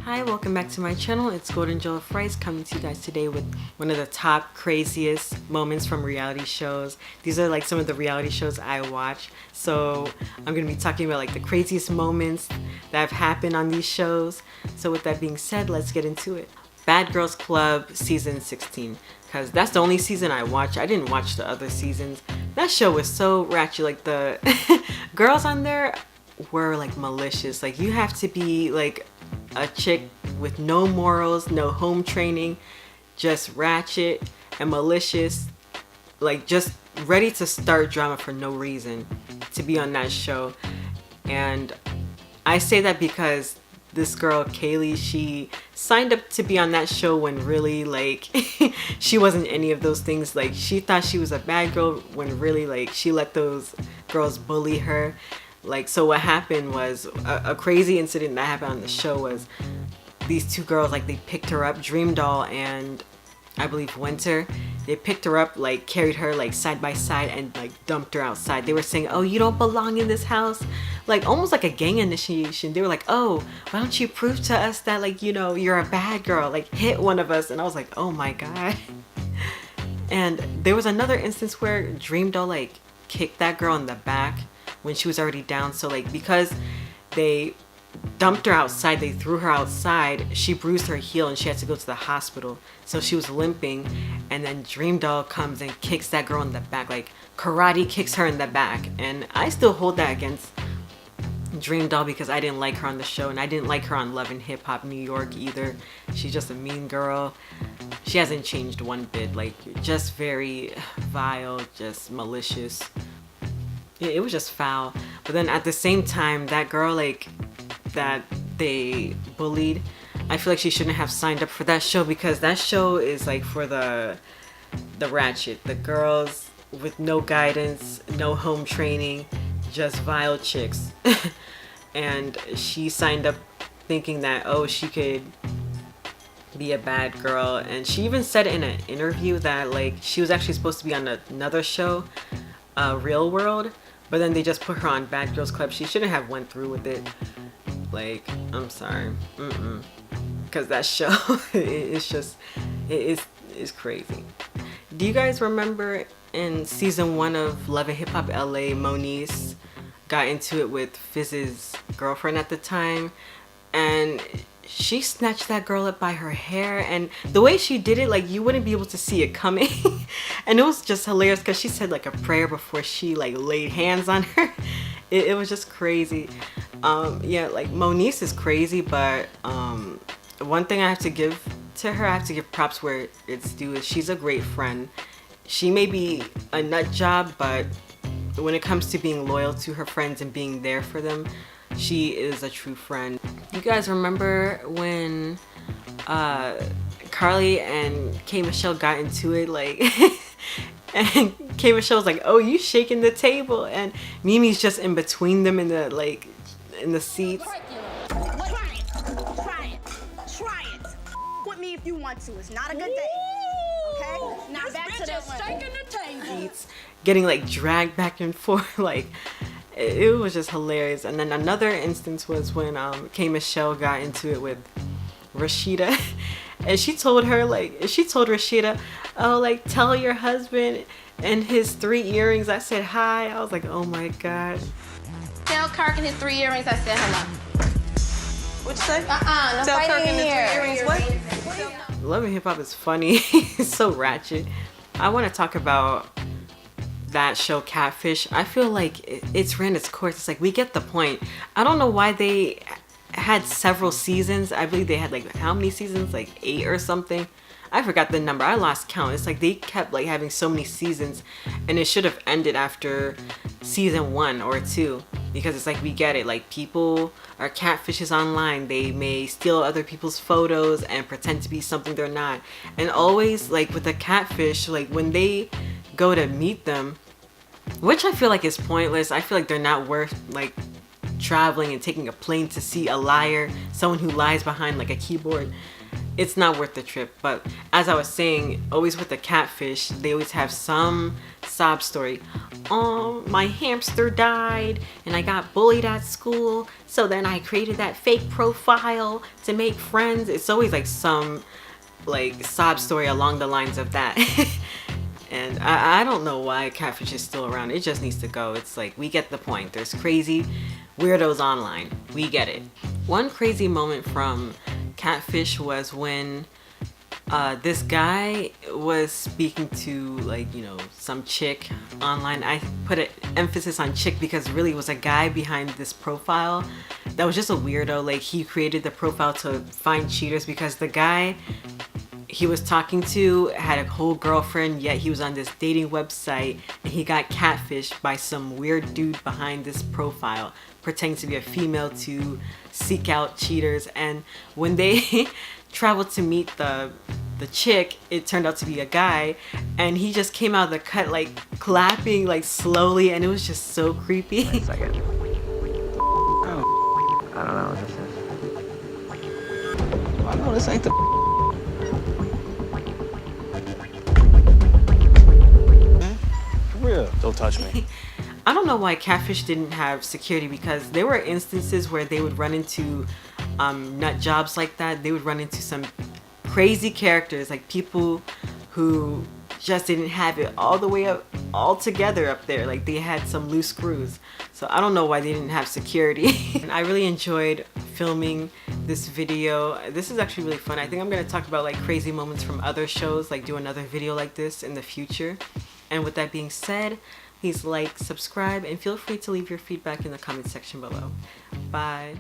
Hi, welcome back to my channel. It's Golden Jollof Rice coming to you guys today with one of the top craziest moments from reality shows. These are like some of the reality shows I watch. So I'm going to be talking about like the craziest moments that have happened on these shows. So with that being said, let's get into it. Bad Girls Club season 16, because that's the only season I watched. I didn't watch the other seasons. That show was so ratchet. Like the girls on there were like malicious. Like you have to be like a chick with no morals, no home training, just ratchet and malicious, like just ready to start drama for no reason to be on that show. And I say that because this girl Kaylee, she signed up to be on that show when really like she wasn't any of those things. Like she thought she was a bad girl when really like she let those girls bully her. Like, so what happened was a crazy incident that happened on the show was these two girls, like they picked her up, Dream Doll and I believe Winter. They picked her up, like carried her like side by side and like dumped her outside. They were saying, oh, you don't belong in this house. Like almost like a gang initiation. They were like, oh, why don't you prove to us that like, you know, you're a bad girl, like hit one of us. And I was like, oh my God. And there was another instance where Dream Doll like kicked that girl in the back when she was already down. So like because they dumped her outside, they threw her outside, she bruised her heel and she had to go to the hospital. So she was limping, and then Dream Doll comes and kicks that girl in the back, like karate kicks her in the back. And I still hold that against Dream Doll because I didn't like her on the show, and I didn't like her on Love and Hip Hop New York either. She's just a mean girl. She hasn't changed one bit, like just very vile, just malicious. It was just foul. But then at the same time, that girl like that they bullied, I feel like she shouldn't have signed up for that show, because that show is like for the ratchet, the girls with no guidance, no home training, just vile chicks. And she signed up thinking that, oh, she could be a bad girl. And she even said in an interview that like she was actually supposed to be on another show, Real World, but then they just put her on Bad Girls Club. She shouldn't have went through with it. Like, I'm sorry. Because that show it's just, it is crazy. Do you guys remember in season 1 of Love and Hip Hop LA, Moniece got into it with Fizz's girlfriend at the time, and she snatched that girl up by her hair, and the way she did it, like you wouldn't be able to see it coming. And it was just hilarious because she said like a prayer before she like laid hands on her. It was just crazy. Yeah, like Moniece is crazy, but one thing I have to give to her, I have to give props where it's due, is she's a great friend. She may be a nut job, but when it comes to being loyal to her friends and being there for them, she is a true friend. You guys remember when Carly and K Michelle got into it, like and K Michelle was like, oh, you shaking the table, and Mimi's just in between them in the like in the seats. Try it with me if you want to. It's not a good day. Okay? Now back to that shaking the table. Getting like dragged back and forth, like it was just hilarious. And then another instance was when K Michelle got into it with Rashida, and she told Rashida, oh, like tell your husband and his 3 earrings I said hi. I was like, oh my God. Tell Kirk and his 3 earrings I said hello. What'd you say? No Tell Kirk fighting and in his 3 here. earrings what? Love and Hip Hop is funny. It's so ratchet. I want to talk about that show Catfish. I feel like it's ran its course. It's like we get the point. I don't know why they had several seasons. I believe they had like how many seasons, like 8 or something. I forgot the number. I lost count. It's like they kept like having so many seasons, and it should have ended after season 1 or 2, because it's like we get it. Like people are catfishes online. They may steal other people's photos and pretend to be something they're not. And always like with the catfish, like when they go to meet them, which I feel like is pointless. I feel like they're not worth like traveling and taking a plane to see a liar, someone who lies behind like a keyboard. It's not worth the trip. But as I was saying, always with the catfish, they always have some sob story. My hamster died and I got bullied at school, so then I created that fake profile to make friends. It's always like some like sob story along the lines of that. And I don't know why catfish is still around. It just needs to go. It's like, we get the point. There's crazy weirdos online. We get it. One crazy moment from catfish was when this guy was speaking to, like, you know, some chick online. I put an emphasis on chick because really it was a guy behind this profile that was just a weirdo. Like, he created the profile to find cheaters because the guy he was talking to had a whole girlfriend, yet he was on this dating website and he got catfished by some weird dude behind this profile pretending to be a female to seek out cheaters. And when they traveled to meet the chick, it turned out to be a guy, and he just came out of the cut like clapping like slowly, and it was just so creepy. Wait a second. Oh, I don't know what this is. I know this ain't the real. Don't touch me. I don't know why catfish didn't have security, because there were instances where they would run into nut jobs like that. They would run into some crazy characters, like people who just didn't have it all the way up, all together up there. Like they had some loose screws. So I don't know why they didn't have security. And I really enjoyed filming this video. This is actually really fun. I think I'm gonna talk about like crazy moments from other shows, like do another video like this in the future. And with that being said, please like, subscribe, and feel free to leave your feedback in the comment section below. Bye.